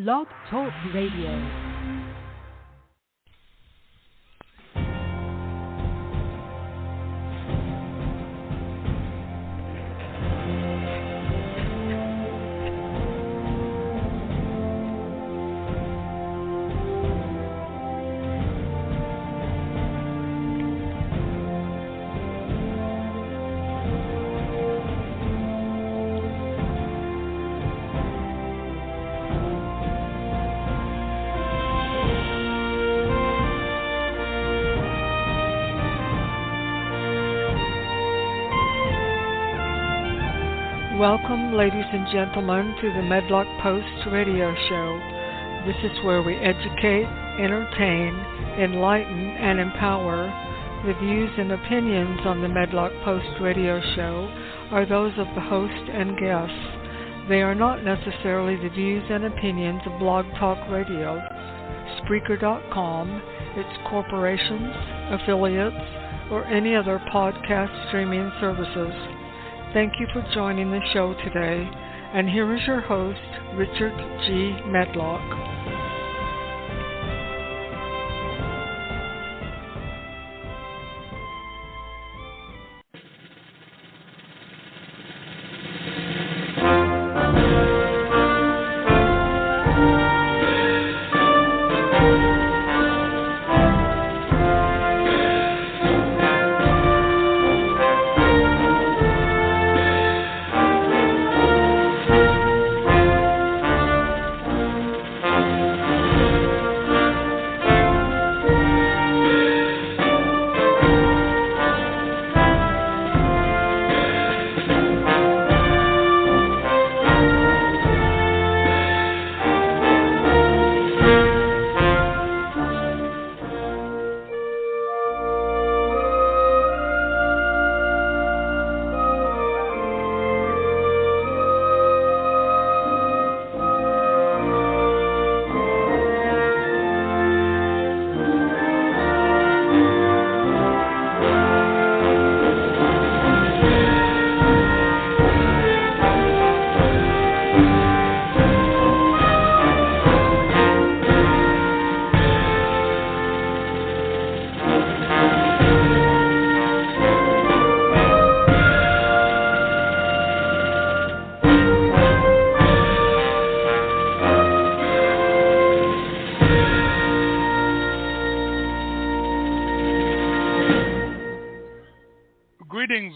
Blog Talk Radio. Welcome, ladies and gentlemen, to the Medlock Post radio show. This is where we educate, entertain, enlighten, and empower. The views and opinions on the Medlock Post radio show are those of the host and guests. They are not necessarily the views and opinions of Blog Talk Radio, Spreaker.com, its corporations, affiliates, or any other podcast streaming services. Thank you for joining the show today, and here is your host, Richard G. Medlock.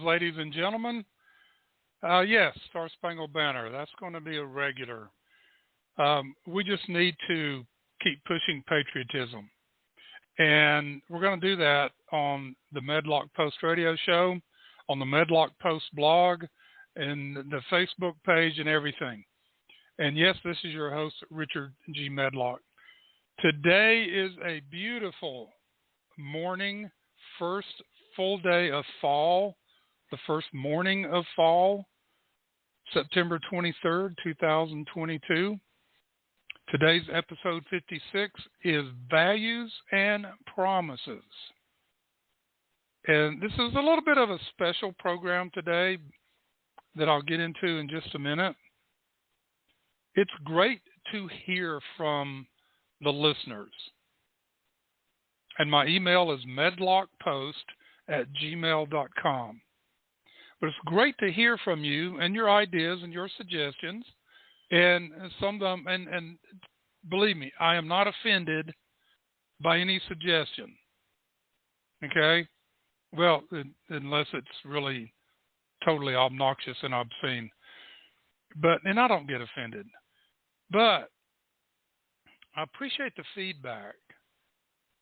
Ladies and gentlemen, yes, Star Spangled Banner, that's going to be a regular. We just need to keep pushing patriotism. And we're going to do that on the Medlock Post radio show, on the Medlock Post blog, and the Facebook page and everything. And yes, this is your host, Richard G. Medlock. Today is a beautiful morning, first full day of fall. The first morning of fall, September 23rd, 2022. Today's episode 56 is Values and Promises. And this is a little bit of a special program today that I'll get into in just a minute. It's great to hear from the listeners. And my email is medlockpost@gmail.com. But it's great to hear from you and your ideas and your suggestions, and some of them. And believe me, I am not offended by any suggestion. Okay, well, unless it's really totally obnoxious and obscene. And I don't get offended. But I appreciate the feedback.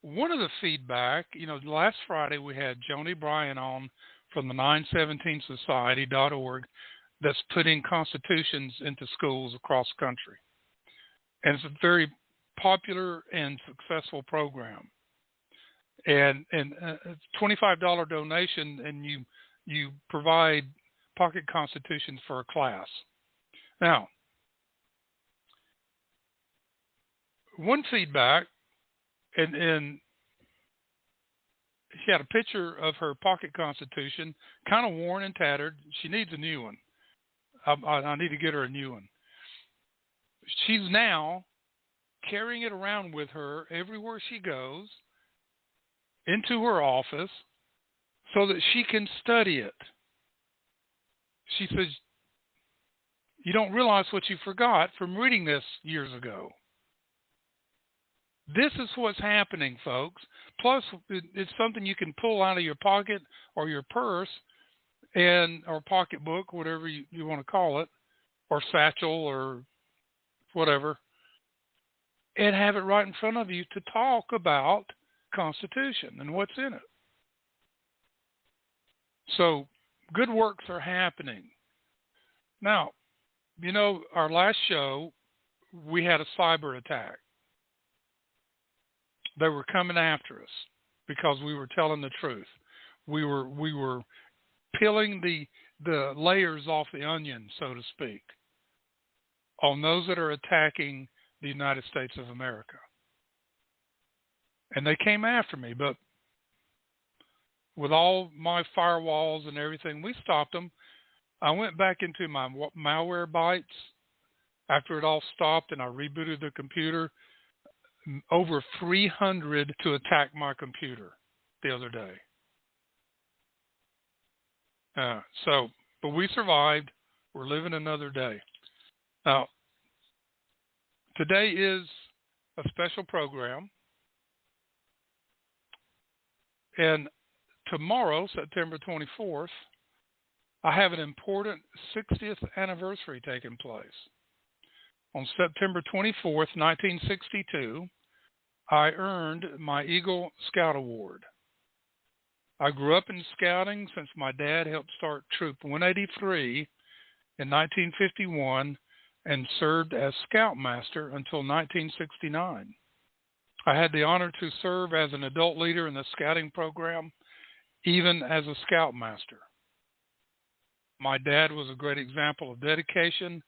One of the feedback, last Friday we had Joni Bryan on from the 917society.org that's putting constitutions into schools across the country. And it's a very popular and successful program. And it's a $25 donation, and you provide pocket constitutions for a class. Now, one feedback, and she had a picture of her pocket constitution, kind of worn and tattered. She needs a new one. I need to get her a new one. She's now carrying it around with her everywhere she goes, into her office, so that she can study it. She says, you don't realize what you forgot from reading this years ago. This is what's happening, folks. Plus, it's something you can pull out of your pocket or your purse or pocketbook, whatever you want to call it, or satchel or whatever, and have it right in front of you to talk about Constitution and what's in it. So good works are happening. Now, our last show, we had a cyber attack. They were coming after us because we were telling the truth. We were peeling the layers off the onion, so to speak, on those that are attacking the United States of America. And they came after me, but with all my firewalls and everything, we stopped them. I went back into my malware bytes after it all stopped, and I rebooted the computer. Over 300 to attack my computer the other day. But we survived. We're living another day. Now, today is a special program. And tomorrow, September 24th, I have an important 60th anniversary taking place. On September 24th, 1962, I earned my Eagle Scout Award. I grew up in scouting since my dad helped start Troop 183 in 1951 and served as Scoutmaster until 1969. I had the honor to serve as an adult leader in the scouting program, even as a Scoutmaster. My dad was a great example of dedication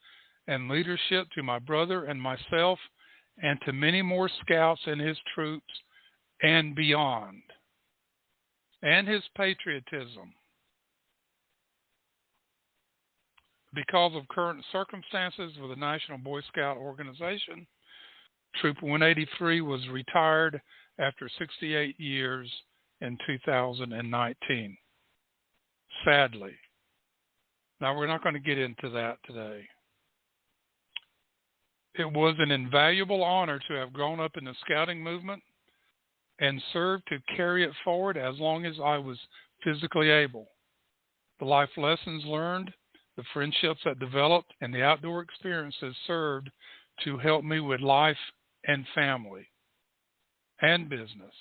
and leadership to my brother and myself and to many more scouts in his troops and beyond. And his patriotism. Because of current circumstances with the National Boy Scout Organization, Troop 183 was retired after 68 years in 2019. Sadly. Now, we're not going to get into that today. It was an invaluable honor to have grown up in the scouting movement and served to carry it forward as long as I was physically able. The life lessons learned, the friendships that developed, and the outdoor experiences served to help me with life and family and business.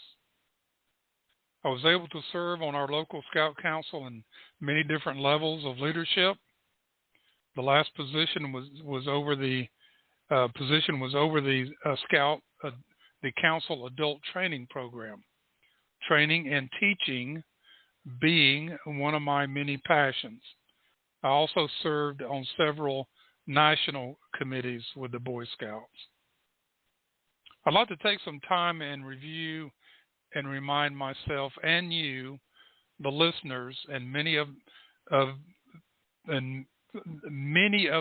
I was able to serve on our local Scout Council in many different levels of leadership. The last position was over the the Council Adult Training Program. Training and teaching being one of my many passions. I also served on several national committees with the Boy Scouts. I'd like to take some time and review and remind myself and you, the listeners, and many of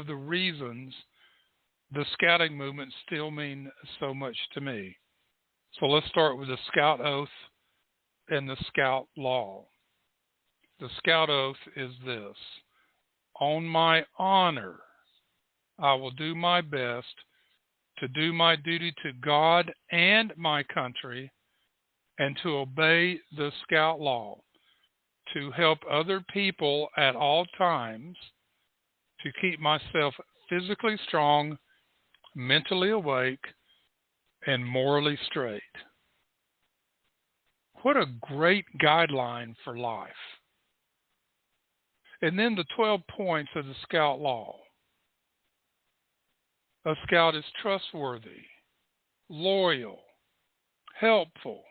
the reasons the scouting movement still mean so much to me. So let's start with the Scout Oath and the Scout Law. The Scout Oath is this: on my honor, I will do my best to do my duty to God and my country and to obey the Scout Law, to help other people at all times, to keep myself physically strong, mentally awake, and morally straight. What a great guideline for life. And then the 12 points of the Scout Law. A Scout is trustworthy, loyal, helpful,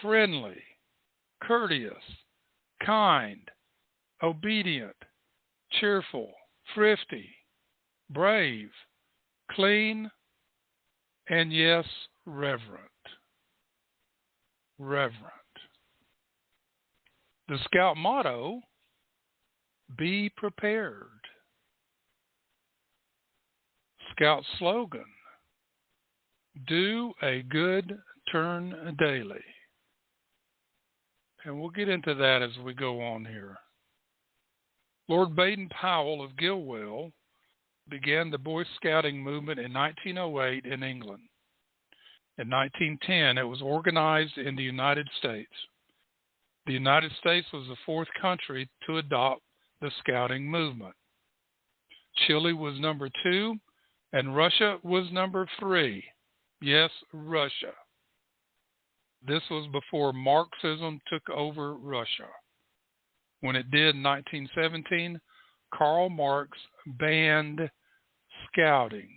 friendly, courteous, kind, obedient, cheerful, thrifty, brave, clean, and yes, reverent. Reverent. The Scout motto: be prepared. Scout slogan: Do a good turn daily. And we'll get into that as we go on here. Lord Baden-Powell of Gilwell began the Boy Scouting movement in 1908 in England. In 1910, it was organized in the United States. The United States was the fourth country to adopt the Scouting movement. Chile was number 2, and Russia was number 3. Yes, Russia. This was before Marxism took over Russia. When it did in 1917, Karl Marx banned Scouting.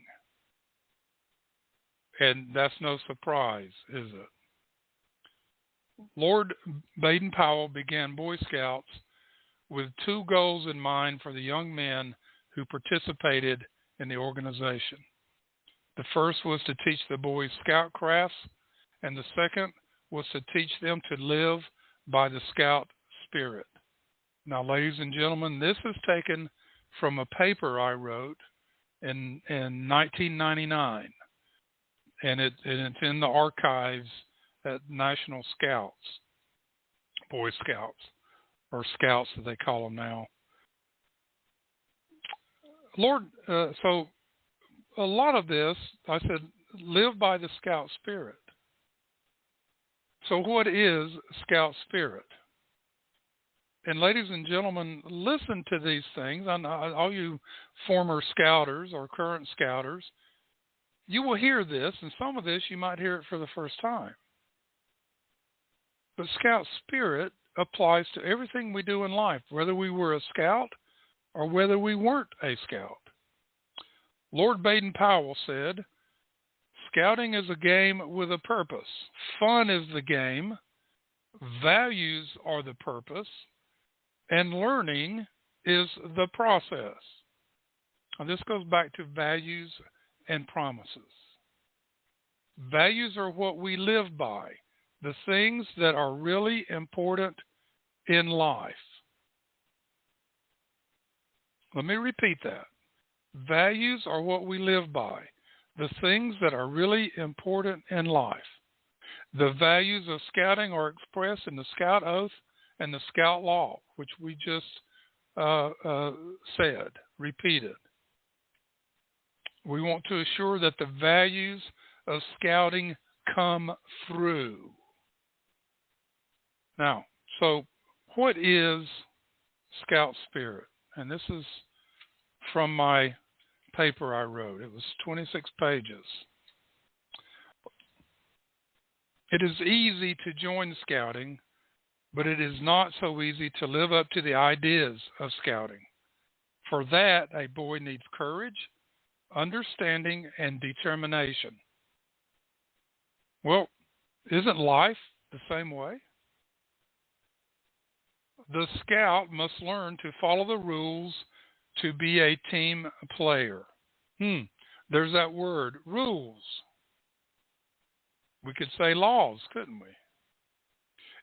And that's no surprise, is it? Lord Baden-Powell began Boy Scouts with 2 goals in mind for the young men who participated in the organization. The first was to teach the boys scout crafts, and the second was to teach them to live by the scout spirit. Now, ladies and gentlemen, this is taken from a paper I wrote in 1999, and it's in the archives at National Scouts, Boy Scouts, or Scouts as they call them now. Lord, so a lot of this, I said, live by the scout spirit. So what is scout spirit? And ladies and gentlemen, listen to these things. All you former scouters or current scouters, you will hear this, and some of this you might hear it for the first time. But scout spirit applies to everything we do in life, whether we were a scout or whether we weren't a scout. Lord Baden-Powell said, "Scouting is a game with a purpose. Fun is the game. Values are the purpose. And learning is the process." And this goes back to values and promises. Values are what we live by, the things that are really important in life. Let me repeat that. Values are what we live by, the things that are really important in life. The values of scouting are expressed in the Scout Oath and the Scout Law, which we just repeated. We want to assure that the values of scouting come through. Now, so what is scout spirit? And this is from my paper I wrote. It was 26 pages. It is easy to join scouting, but it is not so easy to live up to the ideas of scouting. For that, a boy needs courage, understanding, and determination. Well, isn't life the same way? The scout must learn to follow the rules to be a team player. There's that word, rules. We could say laws, couldn't we?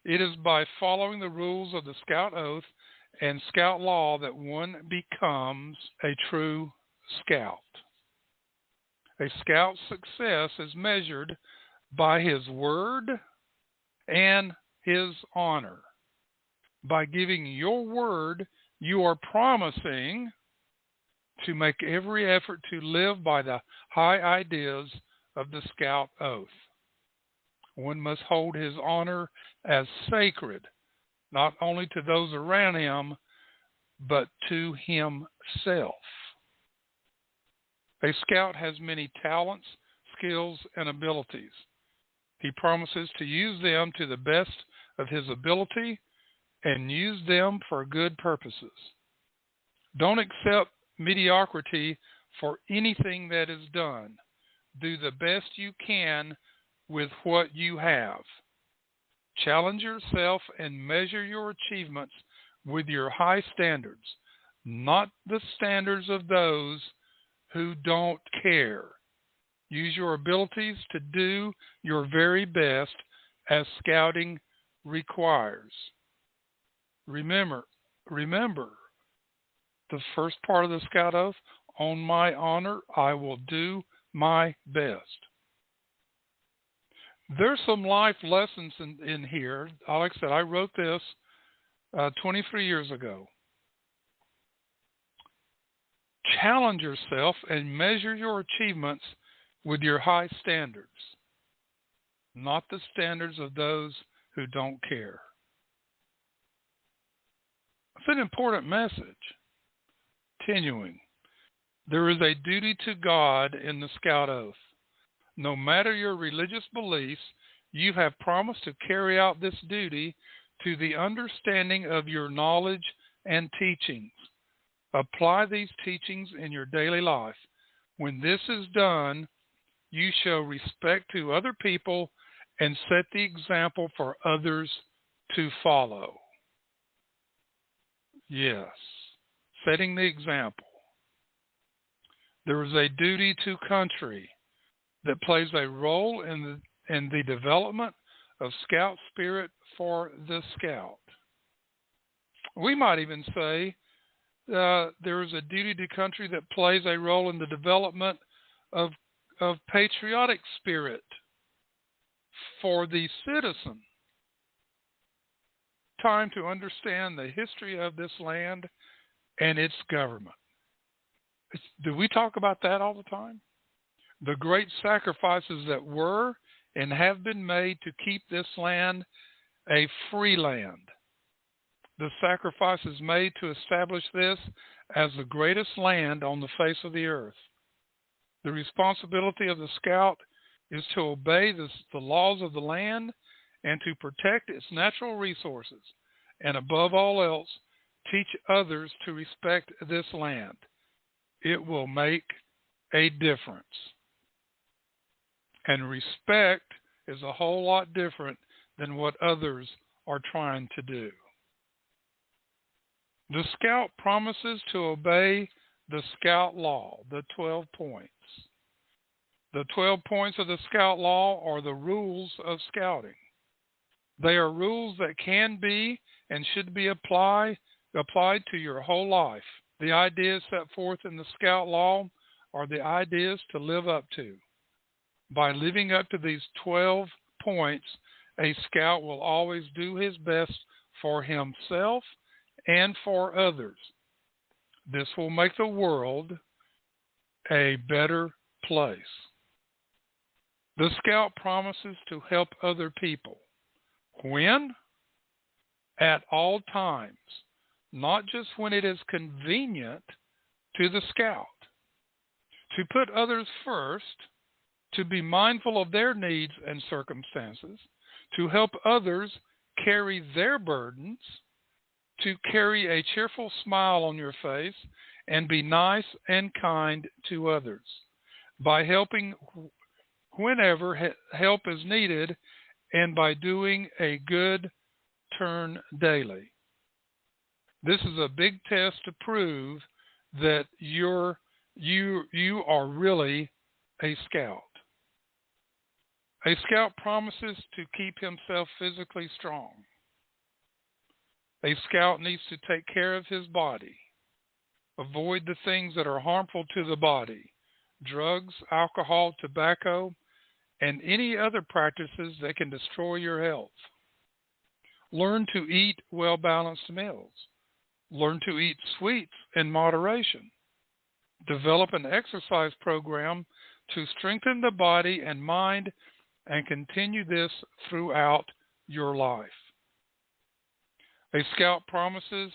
It is by following the rules of the Scout Oath and Scout Law that one becomes a true scout. A scout's success is measured by his word and his honor. By giving your word, you are promising to make every effort to live by the high ideas of the Scout Oath. One must hold his honor as sacred, not only to those around him, but to himself. A scout has many talents, skills, and abilities. He promises to use them to the best of his ability and use them for good purposes. Don't accept mediocrity for anything that is done. Do the best you can with what you have. Challenge yourself and measure your achievements with your high standards, not the standards of those who don't care. Use your abilities to do your very best as scouting requires. Remember the first part of the Scout Oath, on my honor, I will do my best. There's some life lessons in here. Like I said, I wrote this 23 years ago. Challenge yourself and measure your achievements with your high standards, not the standards of those who don't care. It's an important message. Continuing, there is a duty to God in the Scout Oath. No matter your religious beliefs, you have promised to carry out this duty to the understanding of your knowledge and teachings. Apply these teachings in your daily life. When this is done, you show respect to other people and set the example for others to follow. Yes, setting the example. There is a duty to country that plays a role in the development of Scout spirit for the Scout. We might even say there is a duty to country that plays a role in the development of patriotic spirit for the citizen. Time to understand the history of this land and its government. Do we talk about that all the time? The great sacrifices that were and have been made to keep this land a free land. The sacrifices made to establish this as the greatest land on the face of the earth. The responsibility of the Scout is to obey the laws of the land and to protect its natural resources, and above all else, teach others to respect this land. It will make a difference. And respect is a whole lot different than what others are trying to do. The Scout promises to obey the Scout Law, the 12 points. The 12 points of the Scout Law are the rules of scouting. They are rules that can be and should be applied to your whole life. The ideas set forth in the Scout Law are the ideas to live up to. By living up to these 12 points, a Scout will always do his best for himself and for others. This will make the world a better place. The Scout promises to help other people. When? At all times, not just when it is convenient to the Scout. To put others first, to be mindful of their needs and circumstances, to help others carry their burdens, to carry a cheerful smile on your face, and be nice and kind to others. By helping whenever help is needed, and by doing a good turn daily. This is a big test to prove that you are really a Scout. A Scout promises to keep himself physically strong. A Scout needs to take care of his body. Avoid the things that are harmful to the body: drugs, alcohol, tobacco, and any other practices that can destroy your health. Learn to eat well-balanced meals. Learn to eat sweets in moderation. Develop an exercise program to strengthen the body and mind, and continue this throughout your life. A Scout promises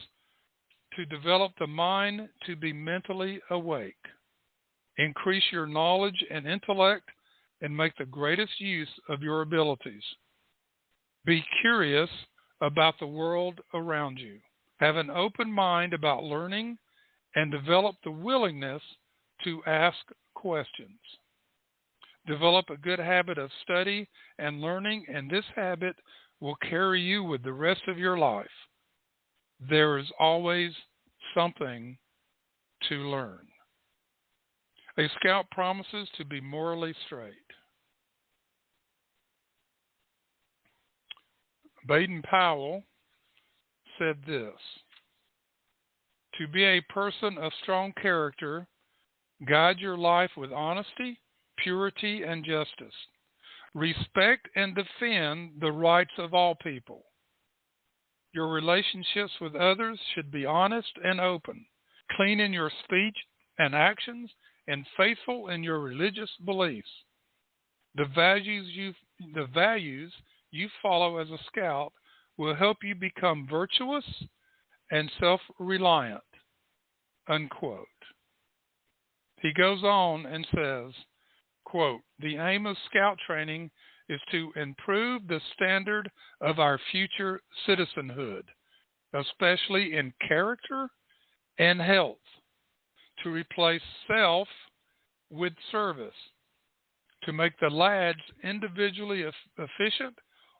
to develop the mind to be mentally awake. Increase your knowledge and intellect and make the greatest use of your abilities. Be curious about the world around you. Have an open mind about learning and develop the willingness to ask questions. Develop a good habit of study and learning, and this habit will carry you with the rest of your life. There is always something to learn. A Scout promises to be morally straight. Baden-Powell said this: to be a person of strong character, guide your life with honesty, purity, and justice. Respect and defend the rights of all people. Your relationships with others should be honest and open, clean in your speech and actions, and faithful in your religious beliefs. The values you follow as a scout will help you become virtuous and self-reliant, unquote. He goes on and says, quote, the aim of scout training is to improve the standard of our future citizenhood, especially in character and health, to replace self with service, to make the lads individually efficient,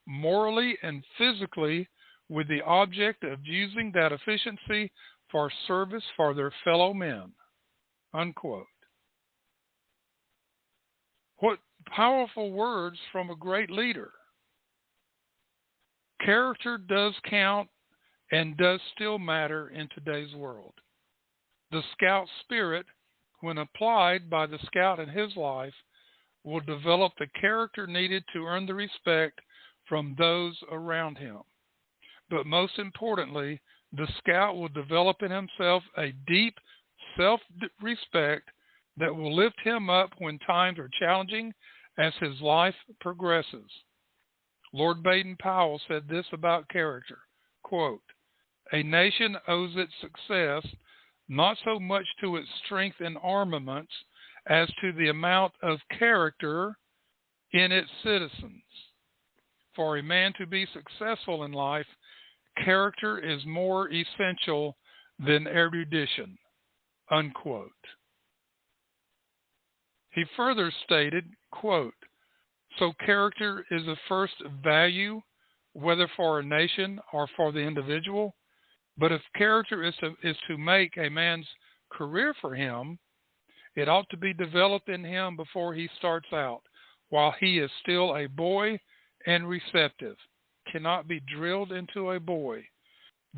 morally and physically, with the object of using that efficiency for service for their fellow men, unquote. What powerful words from a great leader. Character does count and does still matter in today's world. The scout spirit, when applied by the scout in his life, will develop the character needed to earn the respect from those around him. But most importantly, the scout will develop in himself a deep self-respect that will lift him up when times are challenging as his life progresses. Lord Baden-Powell said this about character, quote, a nation owes its success not so much to its strength in armaments as to the amount of character in its citizens. For a man to be successful in life, character is more essential than erudition, unquote. He further stated, quote, so character is the first value, whether for a nation or for the individual. But if character is to make a man's career for him, it ought to be developed in him before he starts out, while he is still a boy and receptive. Cannot be drilled into a boy.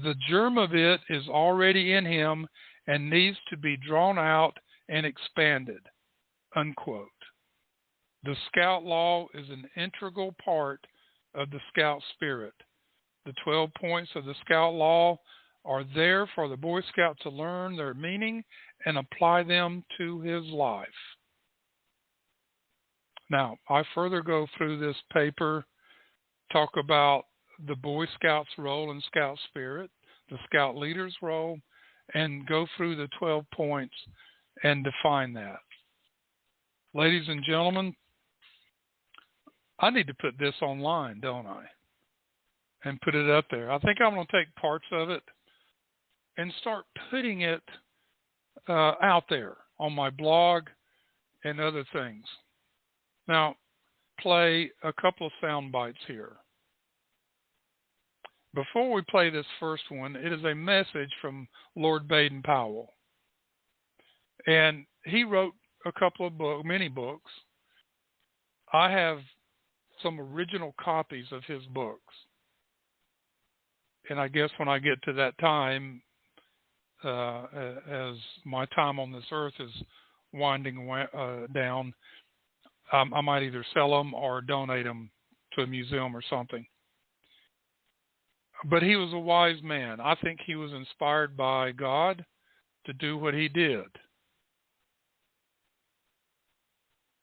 The germ of it is already in him and needs to be drawn out and expanded, unquote. The scout law is an integral part of the scout spirit. The 12 points of the scout law are there for the Boy Scout to learn their meaning and apply them to his life. Now, I further go through this paper, talk about the Boy Scouts' role in Scout Spirit, the Scout leader's role, and go through the 12 points and define that. Ladies and gentlemen, I need to put this online, don't I? And put it up there. I think I'm going to take parts of it and start putting it out there on my blog and other things. Now, play a couple of sound bites here. Before we play this first one, it is a message from Lord Baden-Powell. And he wrote a couple of many books. I have some original copies of his books. And I guess when I get to that time, as my time on this earth is winding down, I might either sell them or donate them to a museum or something. But he was a wise man. I think he was inspired by God to do what he did.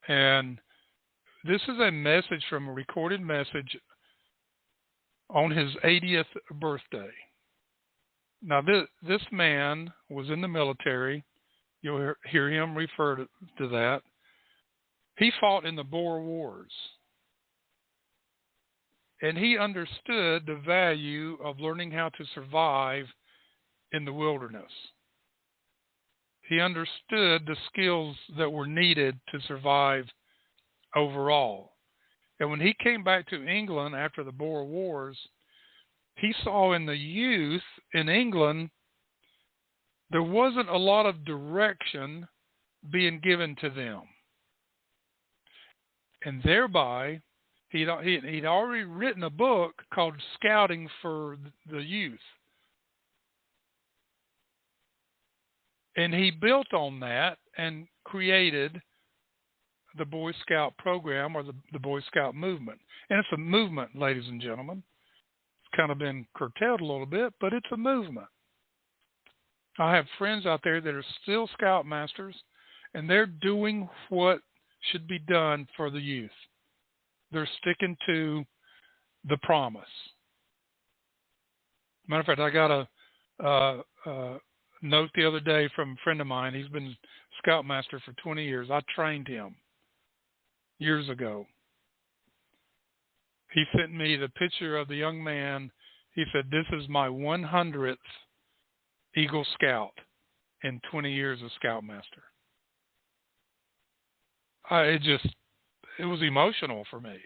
And this is a message from a recorded message on his 80th birthday. Now, this man was in the military. You'll hear him refer to that. He fought in the Boer Wars. And he understood the value of learning how to survive in the wilderness. He understood the skills that were needed to survive overall. And when he came back to England after the Boer Wars, he saw in the youth in England, there wasn't a lot of direction being given to them. And thereby, he'd already written a book called Scouting for the Youth. And he built on that and created the Boy Scout program or the Boy Scout movement. And it's a movement, ladies and gentlemen. It's kind of been curtailed a little bit, but it's a movement. I have friends out there that are still Scoutmasters, and they're doing what should be done for the youth. They're sticking to the promise. Matter of fact, I got a note the other day from a friend of mine. He's been Scoutmaster for 20 years. I trained him years ago. He sent me the picture of the young man. He said, "This is my 100th Eagle Scout in 20 years of Scoutmaster." It was emotional for me.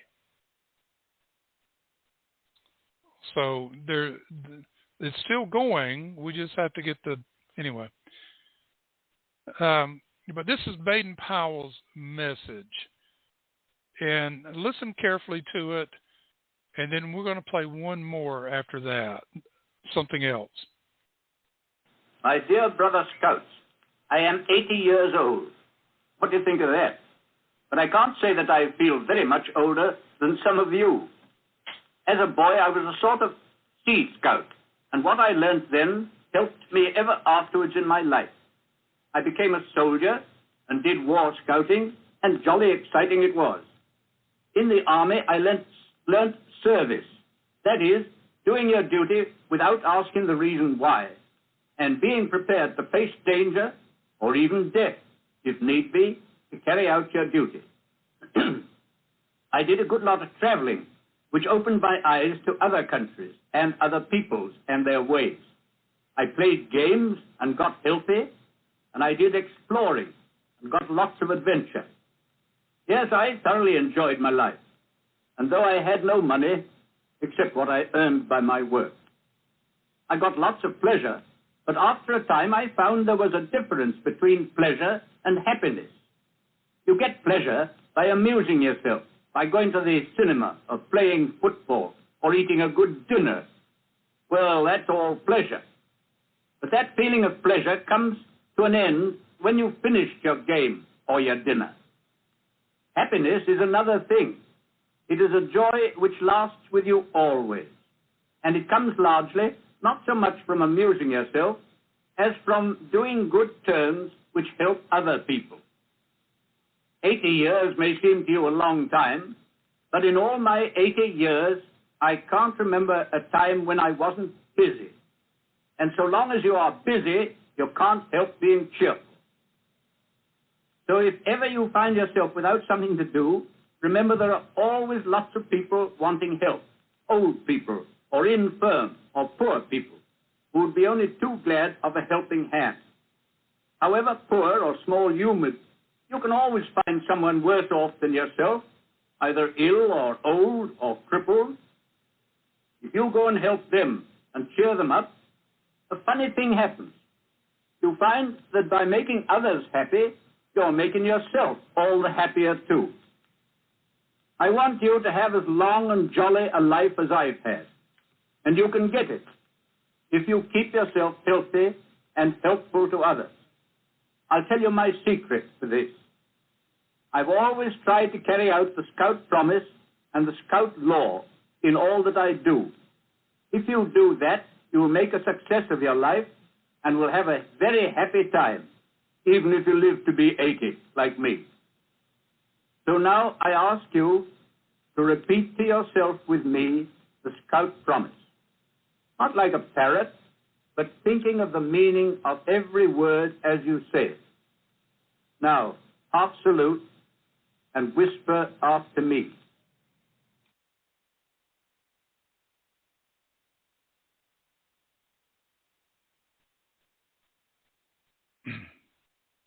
So it's still going. We just have to get anyway. But this is Baden-Powell's message. And listen carefully to it. And then we're going to play one more after that. Something else. My dear brother Scouts, I am 80 years old. What do you think of that? But I can't say that I feel very much older than some of you. As a boy, I was a sort of Sea Scout, and what I learned then helped me ever afterwards in my life. I became a soldier and did war scouting, and jolly exciting it was. In the army, I learnt service. That is, doing your duty without asking the reason why, and being prepared to face danger or even death, if need be, to carry out your duty. I did a good lot of traveling, which opened my eyes to other countries and other peoples and their ways. I played games and got healthy, and I did exploring and got lots of adventure. Yes, I thoroughly enjoyed my life, and though I had no money, except what I earned by my work, I got lots of pleasure, but after a time I found there was a difference between pleasure and happiness. You get pleasure by amusing yourself, by going to the cinema, or playing football, or eating a good dinner. Well, that's all pleasure. But that feeling of pleasure comes to an end when you've finished your game or your dinner. Happiness is another thing. It is a joy which lasts with you always. And it comes largely, not so much from amusing yourself, as from doing good turns which help other people. 80 years may seem to you a long time, but in all my 80 years, I can't remember a time when I wasn't busy. And so long as you are busy, you can't help being cheerful. So if ever you find yourself without something to do, remember there are always lots of people wanting help, old people, or infirm, or poor people, who would be only too glad of a helping hand. However poor or small you can always find someone worse off than yourself, either ill or old or crippled. If you go and help them and cheer them up, a funny thing happens. You find that by making others happy, you're making yourself all the happier too. I want you to have as long and jolly a life as I've had, and you can get it if you keep yourself healthy and helpful to others. I'll tell you my secret to this. I've always tried to carry out the Scout promise and the Scout law in all that I do. If you do that, you will make a success of your life and will have a very happy time, even if you live to be 80, like me. So now I ask you to repeat to yourself with me the Scout promise. Not like a parrot, but thinking of the meaning of every word as you say it. Now, half salute and whisper after me.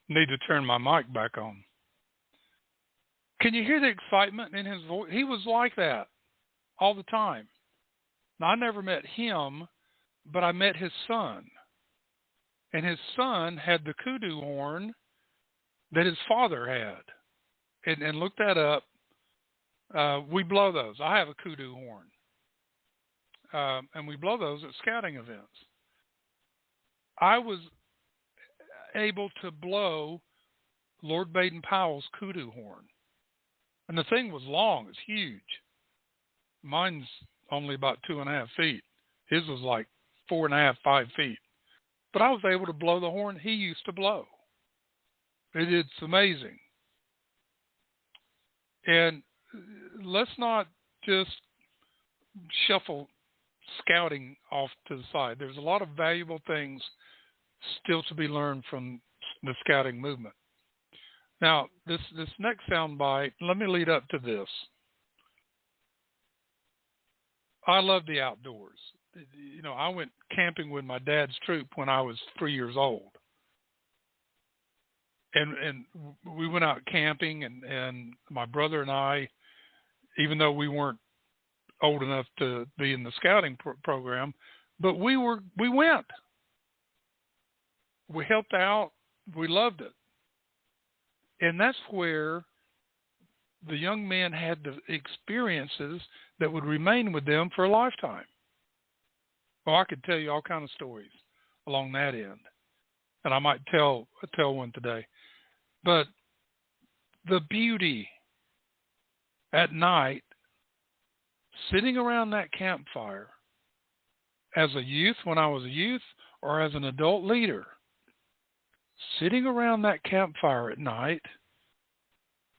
Need to turn my mic back on. Can you hear the excitement in his voice? He was like that all the time. Now, I never met him, but I met his son. And his son had the kudu horn that his father had. And look that up. We blow those. I have a kudu horn. And we blow those at scouting events. I was able to blow Lord Baden-Powell's kudu horn. And the thing was long. It's huge. Mine's only about 2.5 feet. His was like 4.5, 5 feet. But I was able to blow the horn he used to blow. It's amazing. And let's not just shuffle scouting off to the side. There's a lot of valuable things still to be learned from the scouting movement. Now, this next soundbite, let me lead up to this. I love the outdoors. You know, I went camping with my dad's troop when I was 3 years old. And we went out camping, and my brother and I, even though we weren't old enough to be in the scouting program, but we went. We helped out. We loved it. And that's where the young men had the experiences that would remain with them for a lifetime. Well, I could tell you all kinds of stories along that end, and I might tell one today. But the beauty at night, sitting around that campfire as a youth, when I was a youth, or as an adult leader, sitting around that campfire at night,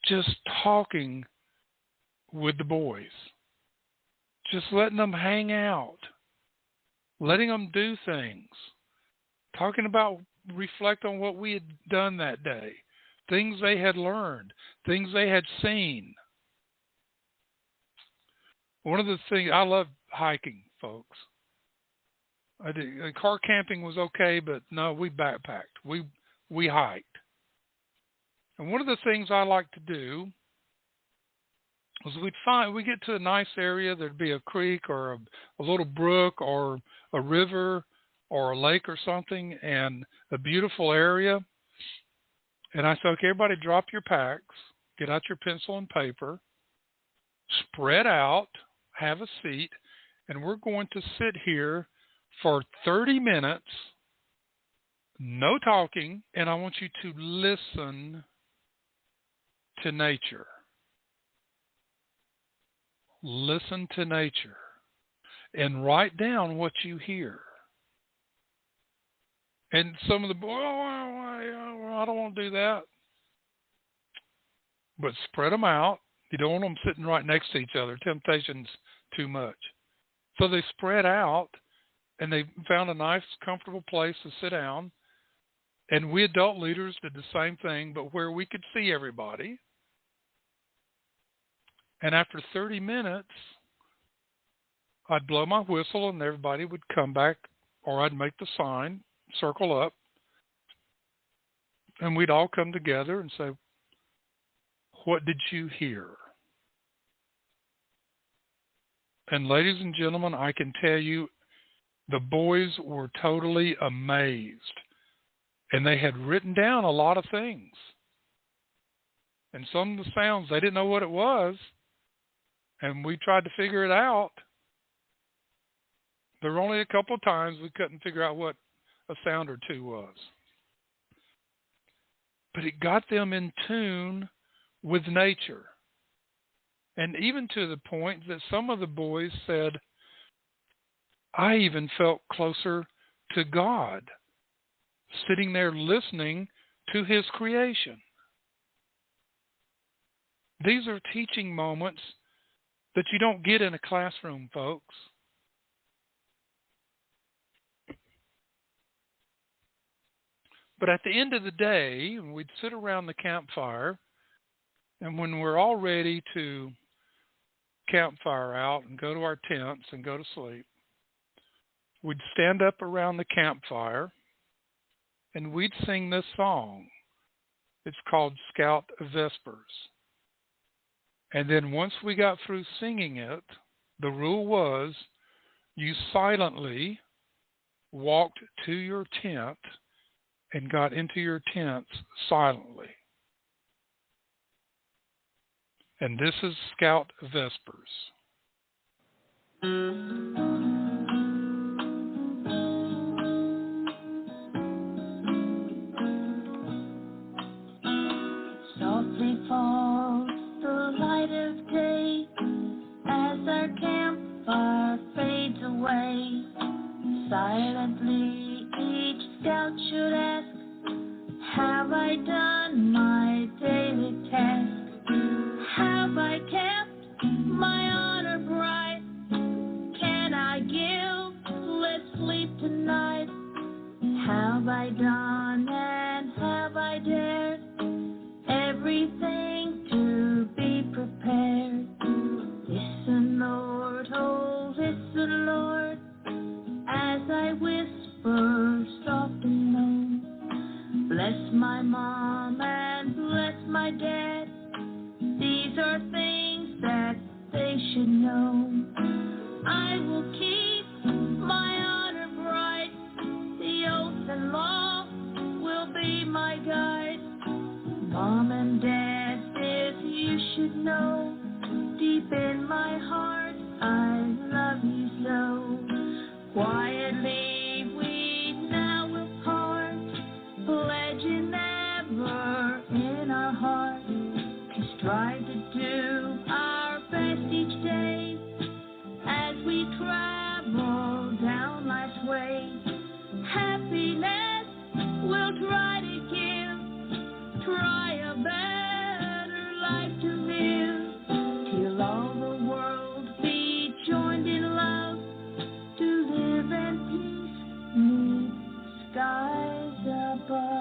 just talking with the boys, just letting them hang out, letting them do things, talking about, reflect on what we had done that day, things they had learned, things they had seen. One of the things, I love hiking, folks. Car camping was okay, but no, we backpacked. We hiked. And one of the things I like to do was we get to a nice area, there'd be a creek or a little brook or a river or a lake or something, and a beautiful area. And I said, okay, everybody drop your packs, get out your pencil and paper, spread out, have a seat, and we're going to sit here for 30 minutes, no talking, and I want you to listen to nature. Listen to nature and write down what you hear. And some of the boys, I don't want to do that. But spread them out. You don't want them sitting right next to each other. Temptation's too much. So they spread out, and they found a nice, comfortable place to sit down. And we adult leaders did the same thing, but where we could see everybody. And after 30 minutes, I'd blow my whistle, and everybody would come back, or I'd make the sign, circle up, and we'd all come together and say, what did you hear? And ladies and gentlemen, I can tell you, the boys were totally amazed. And they had written down a lot of things. And some of the sounds, they didn't know what it was. And we tried to figure it out. There were only a couple of times we couldn't figure out what a sound or two was. But it got them in tune with nature. And even to the point that some of the boys said, I even felt closer to God, sitting there listening to His creation. These are teaching moments that you don't get in a classroom, folks. But at the end of the day, we'd sit around the campfire, and when we're all ready to campfire out and go to our tents and go to sleep, we'd stand up around the campfire and we'd sing this song. It's called Scout Vespers. And then once we got through singing it, the rule was you silently walked to your tent and got into your tents silently. And this is Scout Vespers. Softly falls the light away. Silently each scout should ask, have I done my daily task? Have I kept my honor bright? Can I give less sleep tonight? Have I done and have I dared everything to be prepared? Listen, Lord, oh, listen, Lord, as I whisper soft and low. Bless my mom and bless my dad. These are things that they should know. I will keep my honor bright. The oath and law will be my guide. Mom and Dad, if you should know, deep in my heart I love you so. Quietly we now will part, pledging never in our heart to strive to do our best each day as we travel down life's way. Happiness we'll try to give, try a better life to live, till all the world be joined in love, to live in peace neath skies above.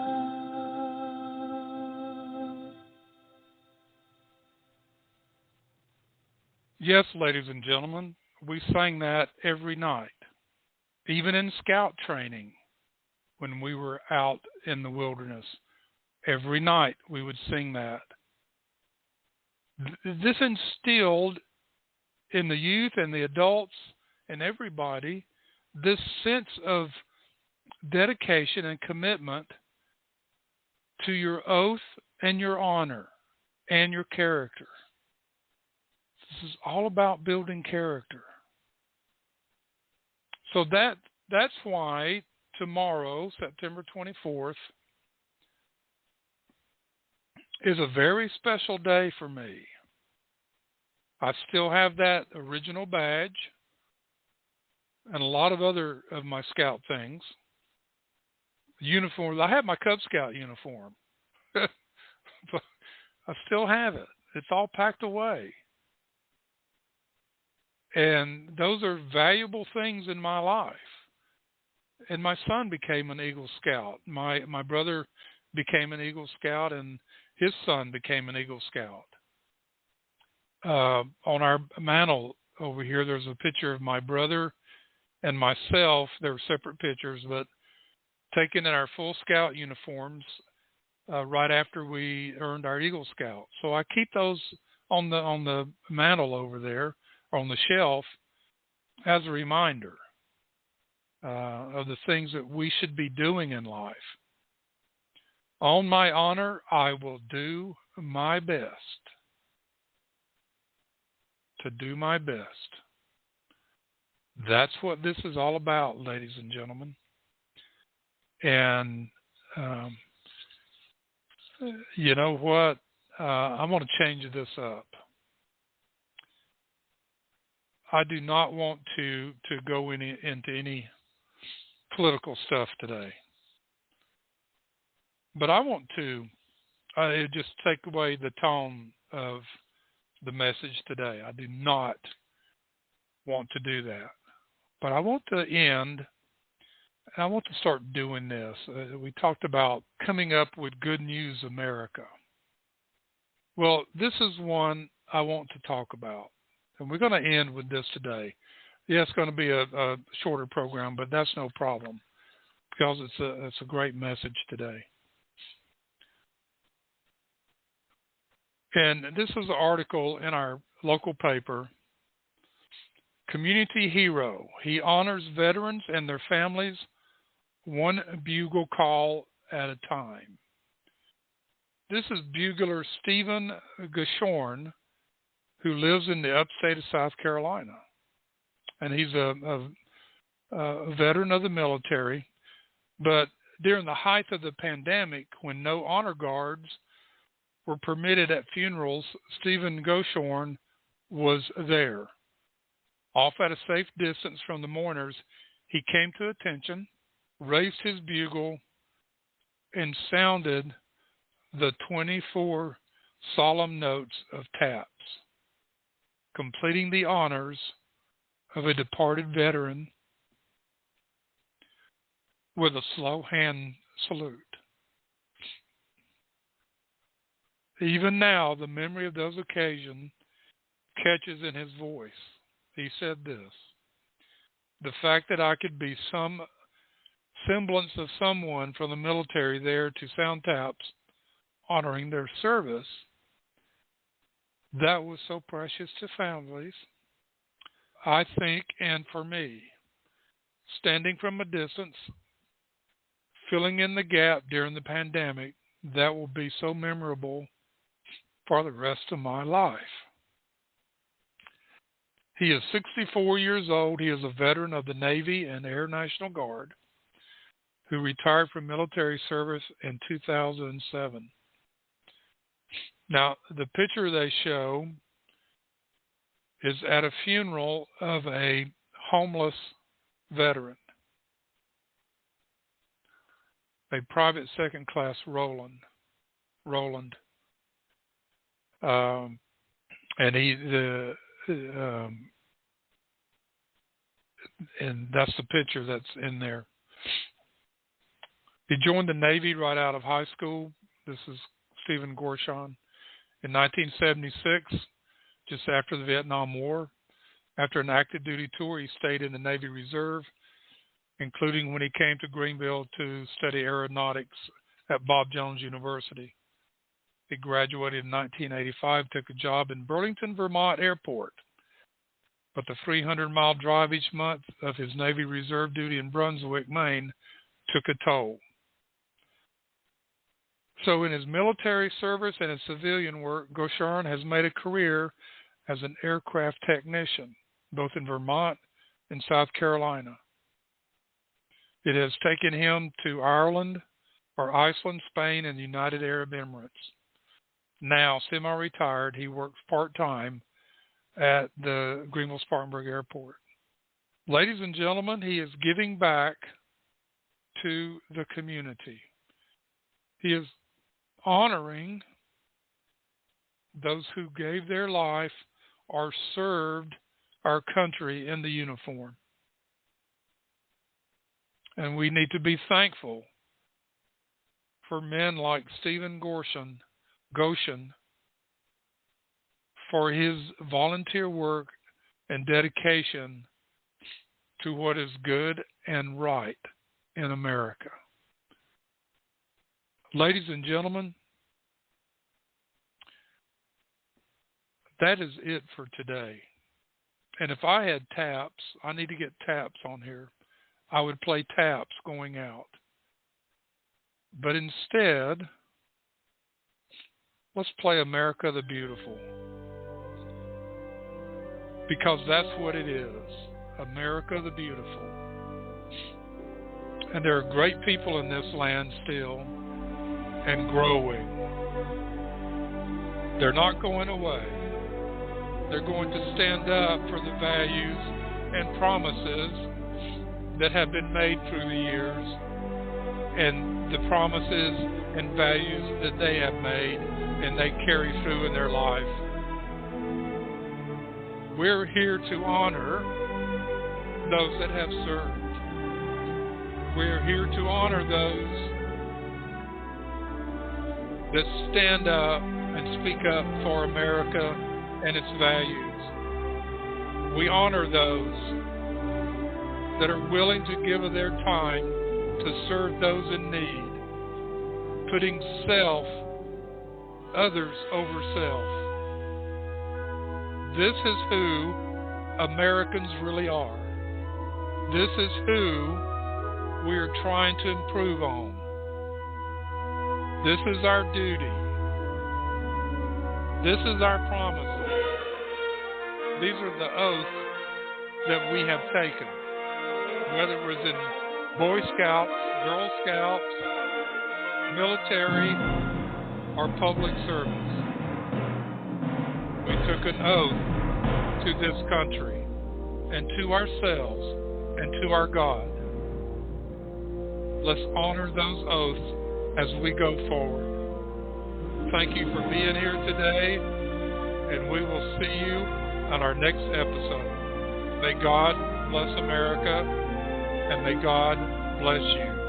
Yes, ladies and gentlemen, we sang that every night, even in scout training when we were out in the wilderness. Every night we would sing that. This instilled in the youth and the adults and everybody this sense of dedication and commitment to your oath and your honor and your character. This is all about building character. So that's why tomorrow, September 24th, is a very special day for me. I still have that original badge and a lot of other of my scout things. Uniforms. I have my Cub Scout uniform. But I still have it. It's all packed away. And those are valuable things in my life. And my son became an Eagle Scout. My brother became an Eagle Scout, and his son became an Eagle Scout. On our mantle over here, there's a picture of my brother and myself. They're separate pictures, but taken in our full Scout uniforms right after we earned our Eagle Scout. So I keep those on the mantle over there, or on the shelf, as a reminder of the things that we should be doing in life. On my honor, I will do my best to do my best. That's what this is all about, ladies and gentlemen. And you know what? I'm going to change this up. I do not want to go into any political stuff today. But I want to just take away the tone of the message today. I do not want to do that. But I want to end, and I want to start doing this. We talked about coming up with Good News America. Well, this is one I want to talk about. And we're going to end with this today. Yeah, it's going to be a shorter program, but that's no problem because it's a great message today. And this is an article in our local paper, Community Hero. He honors veterans and their families one bugle call at a time. This is bugler Stephen Gashorn, who lives in the upstate of South Carolina. And he's a veteran of the military. But during the height of the pandemic, when no honor guards were permitted at funerals, Stephen Gashorn was there. Off at a safe distance from the mourners, he came to attention, raised his bugle, and sounded the 24 solemn notes of taps, completing the honors of a departed veteran with a slow hand salute. Even now, the memory of those occasions catches in his voice. He said this: the fact that I could be some semblance of someone from the military there to sound taps, honoring their service, that was so precious to families, I think, and for me. Standing from a distance, filling in the gap during the pandemic, that will be so memorable for the rest of my life. He is 64 years old. He is a veteran of the Navy and Air National Guard who retired from military service in 2007. Now, the picture they show is at a funeral of a homeless veteran, a private second class Roland. And that's the picture that's in there. He joined the Navy right out of high school. This is Stephen Gorshon. In 1976, just after the Vietnam War, after an active duty tour, he stayed in the Navy Reserve, including when he came to Greenville to study aeronautics at Bob Jones University. He graduated in 1985, took a job in Burlington, Vermont Airport. But the 300-mile drive each month of his Navy Reserve duty in Brunswick, Maine, took a toll. So in his military service and his civilian work, Gauchard has made a career as an aircraft technician, both in Vermont and South Carolina. It has taken him to Iceland, Spain, and the United Arab Emirates. Now, semi-retired, he works part-time at the Greenville-Spartanburg Airport. Ladies and gentlemen, he is giving back to the community. He is honoring those who gave their life or served our country in the uniform. And we need to be thankful for men like Stephen Goshen for his volunteer work and dedication to what is good and right in America. Ladies and gentlemen, that is it for today. And if I had taps, I need to get taps on here, I would play taps going out. But instead, let's play America the Beautiful. Because that's what it is, America the Beautiful. And there are great people in this land still and growing. They're not going away. They're going to stand up for the values and promises that have been made through the years and the promises and values that they have made and they carry through in their life. We're here to honor those that have served. We're here to honor those that stand up and speak up for America and its values. We honor those that are willing to give of their time to serve those in need, putting others over self. This is who Americans really are. This is who we are trying to improve on. This is our duty. This is our promises. These are the oaths that we have taken, whether it was in Boy Scouts, Girl Scouts, military, or public service. We took an oath to this country, and to ourselves and to our God. Let's honor those oaths as we go forward. Thank you for being here today, and we will see you on our next episode. May God bless America, and may God bless you.